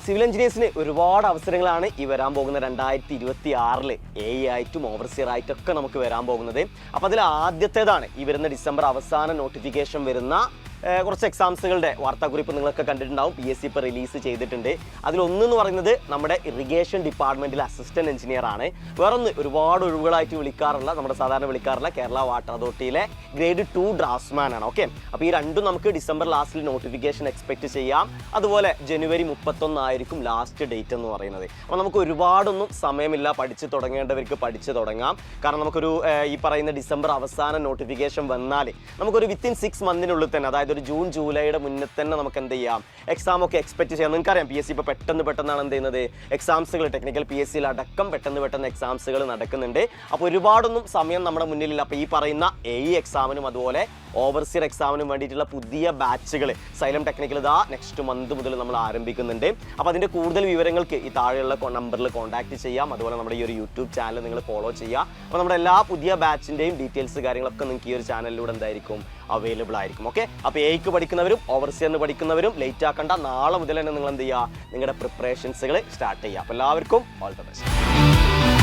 Civil എഞ്ചിനീയേഴ്സിന് ഒരുപാട് അവസരങ്ങളാണ് ഈ വരാൻ പോകുന്ന 2026 AI ആയിട്ടും ഓവർസിയർ ആയിട്ടൊക്കെ നമുക്ക് വരാൻ പോകുന്നത്. അപ്പോൾ അതിൽ ആദ്യത്തേതാണ് ഈ വരുന്ന ഡിസംബർ അവസാന നോട്ടിഫിക്കേഷൻ വരുന്ന കുറച്ച് എക്സാംസുകളുടെ വാർത്താക്കുറിപ്പ് നിങ്ങളൊക്കെ കണ്ടിട്ടുണ്ടാവും. PSC ഇപ്പോൾ റിലീസ് ചെയ്തിട്ടുണ്ട്. അതിലൊന്നെന്ന് പറയുന്നത് നമ്മുടെ ഇറിഗേഷൻ ഡിപ്പാർട്ട്മെൻറ്റിലെ അസിസ്റ്റൻറ്റ് എഞ്ചിനീയർ ആണ്. വേറൊന്ന് ഒരുപാട് ഒഴിവുകളായിട്ട് വിളിക്കാറുള്ള, നമ്മുടെ സാധാരണ വിളിക്കാറുള്ള കേരള വാട്ടർ അതോറിറ്റിയിലെ ഗ്രേഡ് 2 ഡ്രാഫ്റ്റ്സ്മാൻ ആണ്. ഓക്കെ, അപ്പോൾ ഈ രണ്ടും നമുക്ക് ഡിസംബർ ലാസ്റ്റിൽ നോട്ടിഫിക്കേഷൻ എക്സ്പെക്ട് ചെയ്യാം. അതുപോലെ ജനുവരി 31 ആയിരിക്കും ലാസ്റ്റ് ഡേറ്റ് എന്ന് പറയുന്നത്. അപ്പോൾ നമുക്ക് ഒരുപാടൊന്നും സമയമില്ല, പഠിച്ച് തുടങ്ങേണ്ടവർക്ക് പഠിച്ച് തുടങ്ങാം. കാരണം നമുക്കൊരു ഈ പറയുന്ന ഡിസംബർ അവസാന നോട്ടിഫിക്കേഷൻ വന്നാൽ നമുക്കൊരു വിത്തിൻ 6 മന്തിനുള്ളിൽ തന്നെ, അതായത് ഒരു ജൂൺ ജൂലൈയുടെ മുന്നേ തന്നെ നമുക്ക് എന്ത് ചെയ്യാം, എക്സാം ഒക്കെ എക്സ്പെക്ട് ചെയ്യാം. നിങ്ങൾക്കറിയാം PSC ഇപ്പോൾ പെട്ടെന്നാണ് എന്ത് ചെയ്യുന്നത്, എക്സാംസുകൾ ടെക്നിക്കൽ PSCയിൽ അടക്കം പെട്ടെന്ന് എക്സാംസുകൾ നടക്കുന്നുണ്ട്. അപ്പോൾ ഒരുപാടൊന്നും സമയം നമ്മുടെ മുന്നിലില്ല. അപ്പോൾ ഈ പറയുന്ന AE എക്സാമിനും അതുപോലെ ഓവർസിയർ എക്സാമിനും വേണ്ടിയിട്ടുള്ള പുതിയ ബാച്ചുകൾ സൈലം ടെക്നിക്കൽ ഇതാ നെക്സ്റ്റ് മന്ത് മുതൽ നമ്മൾ ആരംഭിക്കുന്നുണ്ട്. അപ്പോൾ അതിൻ്റെ കൂടുതൽ വിവരങ്ങൾക്ക് ഈ താഴെയുള്ള നമ്പറിൽ കോൺടാക്ട് ചെയ്യാം. അതുപോലെ നമ്മുടെ ഈ ഒരു യൂട്യൂബ് ചാനൽ നിങ്ങൾ ഫോളോ ചെയ്യുക. അപ്പോൾ നമ്മുടെ എല്ലാ പുതിയ ബാച്ചിൻ്റെയും ഡീറ്റെയിൽസ് കാര്യങ്ങളൊക്കെ നിങ്ങൾക്ക് ഈ ഒരു ചാനലിലൂടെ എന്തായിരിക്കും അവൈലബിൾ ആയിരിക്കും. ഓക്കെ, അപ്പോൾ AEക്ക് പഠിക്കുന്നവരും ഓവർസിയറിന് പഠിക്കുന്നവരും ലേറ്റ് ആക്കണ്ട, നാളെ മുതൽ തന്നെ നിങ്ങൾ എന്ത് ചെയ്യുക, നിങ്ങളുടെ പ്രിപ്പറേഷൻസുകൾ സ്റ്റാർട്ട് ചെയ്യുക. അപ്പോൾ എല്ലാവർക്കും ഓൾ ദ ബെസ്റ്റ്.